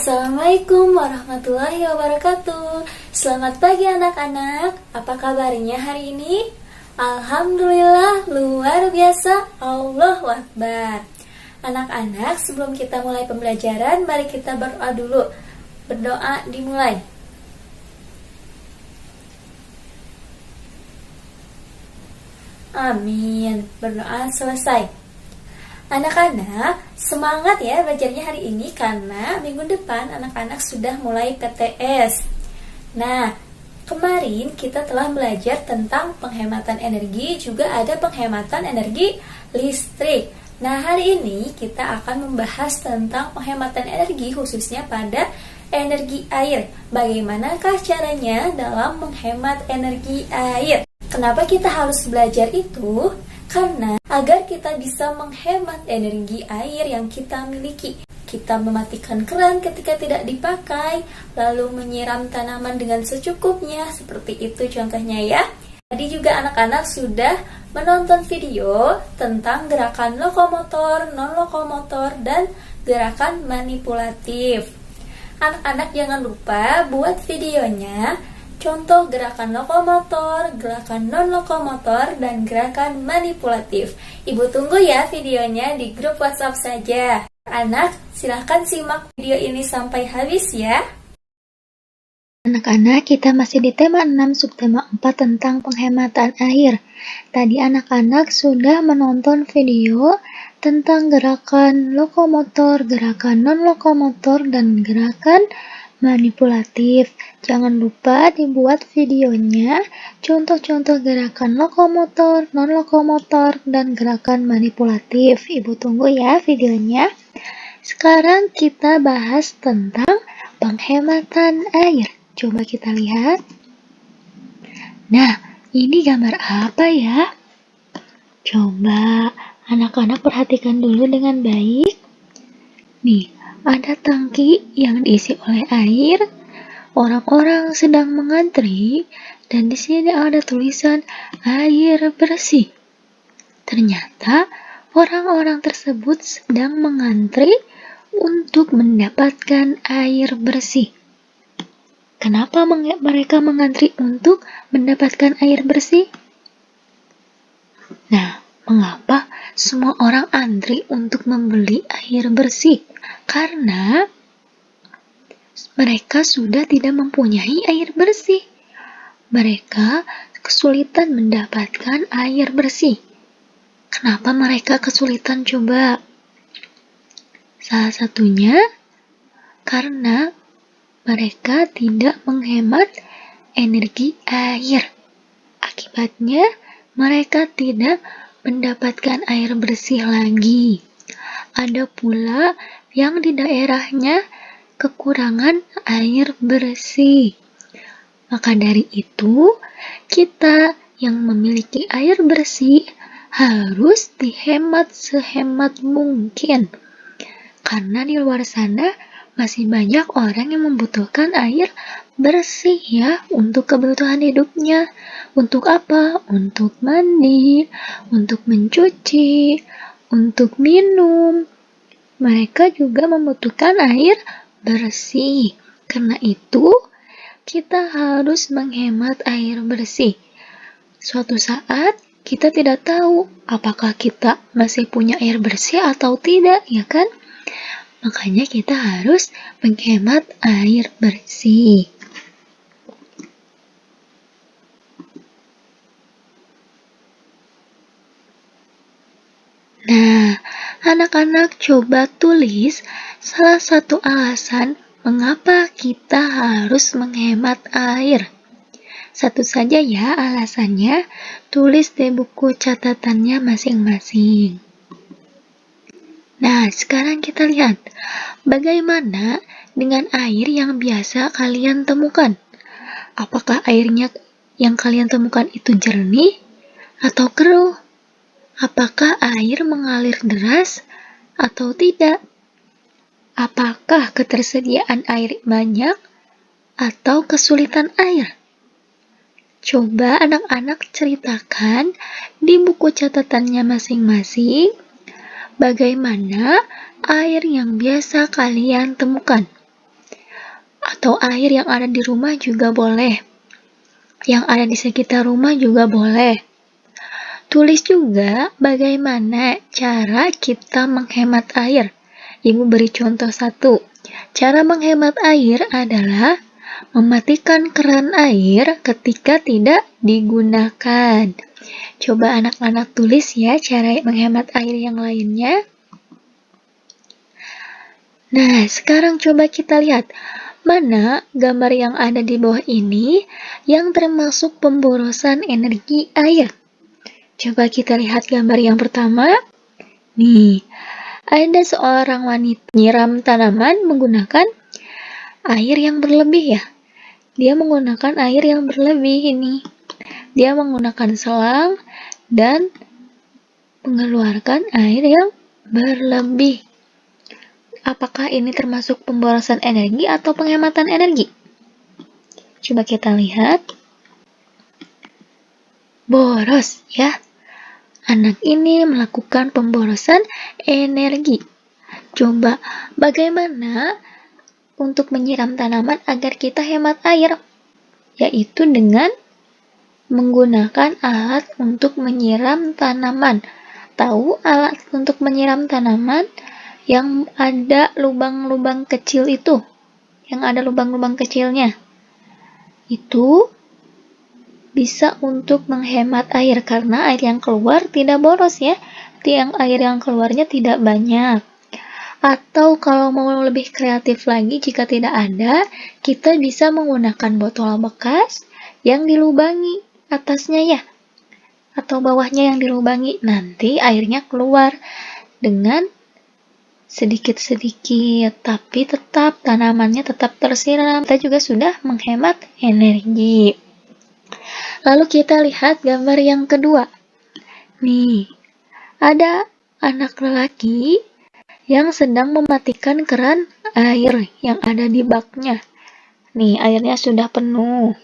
Assalamualaikum warahmatullahi wabarakatuh. Selamat pagi anak-anak. Apa kabarnya hari ini? Alhamdulillah, luar biasa. Allahu Akbar. Anak-anak, sebelum kita mulai pembelajaran, mari kita berdoa dulu. Berdoa dimulai. Amin. Berdoa selesai. Anak-anak, semangat ya belajarnya hari ini karena minggu depan anak-anak sudah mulai PTS. Nah, kemarin kita telah belajar tentang penghematan energi, juga ada penghematan energi listrik. Nah, hari ini kita akan membahas tentang penghematan energi khususnya pada energi air. Bagaimanakah caranya dalam menghemat energi air? Kenapa kita harus belajar itu? Karena agar kita bisa menghemat energi air yang kita miliki. Kita mematikan keran ketika tidak dipakai, lalu menyiram tanaman dengan secukupnya, seperti itu contohnya ya. Tadi juga anak-anak sudah menonton video tentang gerakan lokomotor, non-lokomotor, dan gerakan manipulatif. Anak-anak jangan lupa buat videonya, contoh gerakan lokomotor, gerakan non-lokomotor, dan gerakan manipulatif. Ibu tunggu ya videonya di grup WhatsApp saja. Anak, silahkan simak video ini sampai habis ya. Anak-anak, kita masih di tema 6 subtema 4 tentang penghematan air. Tadi anak-anak sudah menonton video tentang gerakan lokomotor, gerakan non-lokomotor, dan gerakan manipulatif. Jangan lupa dibuat videonya, contoh-contoh gerakan lokomotor, non-lokomotor, dan gerakan manipulatif. Ibu tunggu ya videonya. Sekarang kita bahas tentang penghematan air. Coba kita lihat. Nah, ini gambar apa ya? Coba anak-anak perhatikan dulu dengan baik. Nih, ada tangki yang diisi oleh air. Orang-orang sedang mengantri dan di sini ada tulisan air bersih. Ternyata orang-orang tersebut sedang mengantri untuk mendapatkan air bersih. Kenapa mereka mengantri untuk mendapatkan air bersih? Nah, mengapa semua orang antri untuk membeli air bersih? Karena mereka sudah tidak mempunyai air bersih. Mereka kesulitan mendapatkan air bersih. Kenapa mereka kesulitan coba? Salah satunya karena mereka tidak menghemat energi air. Akibatnya mereka tidak mendapatkan air bersih lagi. Ada pula yang di daerahnya kekurangan air bersih. Maka dari itu, kita yang memiliki air bersih harus dihemat sehemat mungkin. Karena di luar sana masih banyak orang yang membutuhkan air bersih ya untuk kebutuhan hidupnya. Untuk apa? Untuk mandi, untuk mencuci, untuk minum. Mereka juga membutuhkan air bersih. Karena itu, kita harus menghemat air bersih. Suatu saat, kita tidak tahu apakah kita masih punya air bersih atau tidak, ya kan? Makanya kita harus menghemat air bersih. Nah, anak-anak coba tulis salah satu alasan mengapa kita harus menghemat air. Satu saja ya alasannya, tulis di buku catatannya masing-masing. Nah, sekarang kita lihat bagaimana dengan air yang biasa kalian temukan. Apakah airnya yang kalian temukan itu jernih atau keruh? Apakah air mengalir deras atau tidak? Apakah ketersediaan air banyak atau kesulitan air? Coba anak-anak ceritakan di buku catatannya masing-masing bagaimana air yang biasa kalian temukan. atau air yang ada di rumah juga boleh. Yang ada di sekitar rumah juga boleh. Tulis juga bagaimana cara kita menghemat air. Ibu beri contoh satu. Cara menghemat air adalah mematikan keran air ketika tidak digunakan. Coba anak-anak tulis ya cara menghemat air yang lainnya. Nah, sekarang coba kita lihat mana gambar yang ada di bawah ini yang termasuk pemborosan energi air. Coba kita lihat gambar yang pertama. Nih, ada seorang wanita nyiram tanaman menggunakan air yang berlebih ya. Dia menggunakan air yang berlebih ini. Dia menggunakan selang dan mengeluarkan air yang berlebih. Apakah ini termasuk pemborosan energi atau penghematan energi? Coba kita lihat. Boros ya. Anak ini melakukan pemborosan energi. Coba bagaimana untuk menyiram tanaman agar kita hemat air? Yaitu dengan menggunakan alat untuk menyiram tanaman. Tahu alat untuk menyiram tanaman yang ada lubang-lubang kecil itu? Yang ada lubang-lubang kecilnya. Itu bisa untuk menghemat air karena air yang keluar tidak boros ya. Air yang keluarnya tidak banyak. Atau kalau mau lebih kreatif lagi jika tidak ada, kita bisa menggunakan botol bekas yang dilubangi atasnya ya. Atau bawahnya yang dilubangi. Nanti airnya keluar dengan sedikit-sedikit, tapi tetap tanamannya tetap tersiram. Kita juga sudah menghemat energi. Lalu kita lihat gambar yang kedua. Nih, ada anak lelaki yang sedang mematikan keran air yang ada di baknya. Nih, airnya sudah penuh.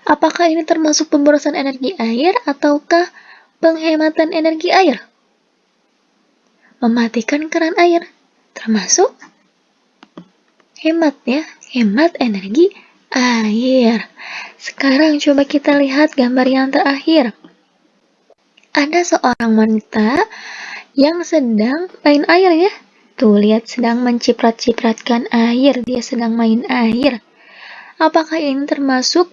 Apakah ini termasuk pemborosan energi air ataukah penghematan energi air? Mematikan keran air termasuk hemat ya, hemat energi air. Sekarang coba kita lihat gambar yang terakhir. Ada seorang wanita yang sedang main air ya. Tuh, lihat sedang menciprat-cipratkan air. Dia sedang main air. Apakah ini termasuk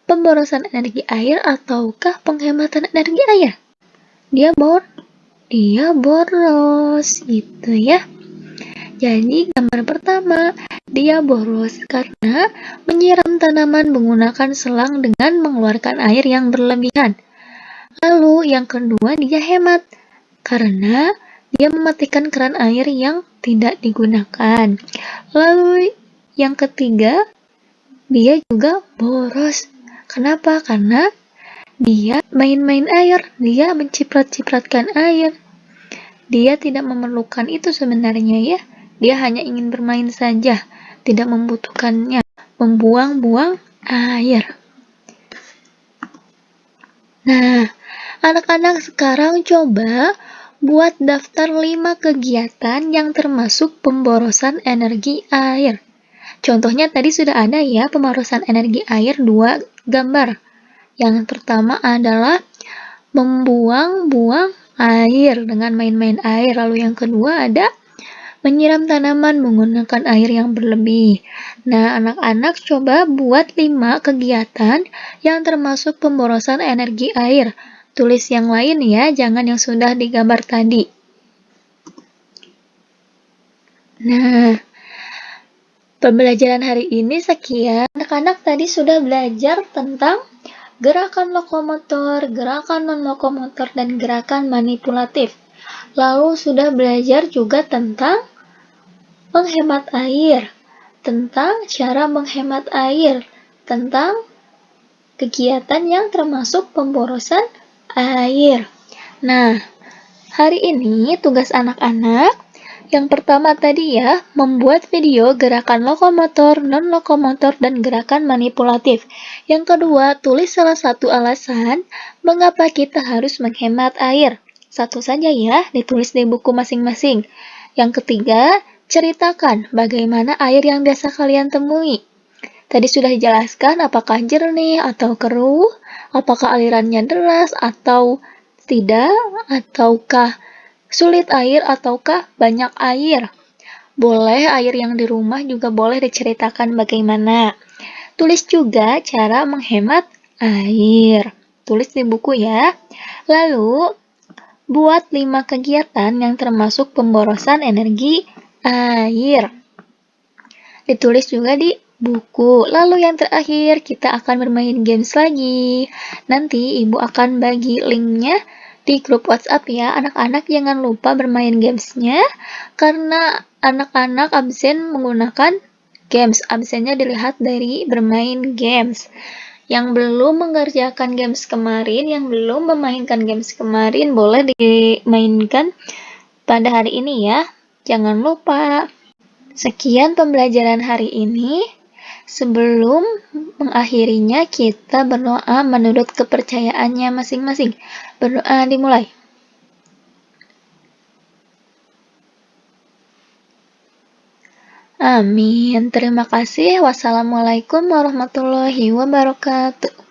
pemborosan energi air ataukah penghematan energi air? Dia boros gitu ya. Jadi gambar pertama, dia boros karena menyiram tanaman menggunakan selang dengan mengeluarkan air yang berlebihan. Lalu yang kedua, dia hemat karena dia mematikan keran air yang tidak digunakan. Lalu yang ketiga, dia juga boros. Kenapa? Karena dia main-main air, dia menciprat-cipratkan air. Dia tidak memerlukan itu sebenarnya ya. Dia hanya ingin bermain saja, tidak membutuhkannya, membuang-buang air. Nah, anak-anak sekarang coba buat daftar 5 kegiatan yang termasuk pemborosan energi air. Contohnya tadi sudah ada ya, pemborosan energi air 2 gambar. Yang pertama adalah membuang-buang air dengan main-main air. Lalu yang kedua ada menyiram tanaman menggunakan air yang berlebih. Nah, anak-anak coba buat 5 kegiatan yang termasuk pemborosan energi air. Tulis yang lain ya, jangan yang sudah digambar tadi. Nah, pembelajaran hari ini sekian. Anak-anak tadi sudah belajar tentang gerakan lokomotor, gerakan non-lokomotor, dan gerakan manipulatif. Lalu sudah belajar juga tentang menghemat air, tentang cara menghemat air, tentang kegiatan yang termasuk pemborosan air. Nah, hari ini tugas anak-anak yang pertama tadi ya, membuat video gerakan lokomotor, non-lokomotor, dan gerakan manipulatif. Yang kedua, tulis salah satu alasan mengapa kita harus menghemat air. Satu saja ya, ditulis di buku masing-masing. Yang ketiga, Ceritakan bagaimana air yang biasa kalian temui. Tadi sudah dijelaskan apakah jernih atau keruh, apakah alirannya deras atau tidak, ataukah sulit air ataukah banyak air. Boleh air yang di rumah juga boleh diceritakan bagaimana. Tulis juga cara menghemat air. Tulis di buku ya. Lalu, buat 5 kegiatan yang termasuk pemborosan energi air. Ditulis juga di buku. Lalu yang terakhir, kita akan bermain games lagi. Nanti ibu akan bagi linknya di grup WhatsApp ya. Anak-anak jangan lupa bermain gamesnya, karena anak-anak absen menggunakan games. Absennya dilihat dari bermain games. Yang belum mengerjakan games kemarin, yang belum memainkan games kemarin, boleh dimainkan pada hari ini ya. Jangan lupa. Sekian pembelajaran hari ini. Sebelum mengakhirinya, kita berdoa menurut kepercayaannya masing-masing. Berdoa dimulai. Amin. Terima kasih. Wassalamualaikum warahmatullahi wabarakatuh.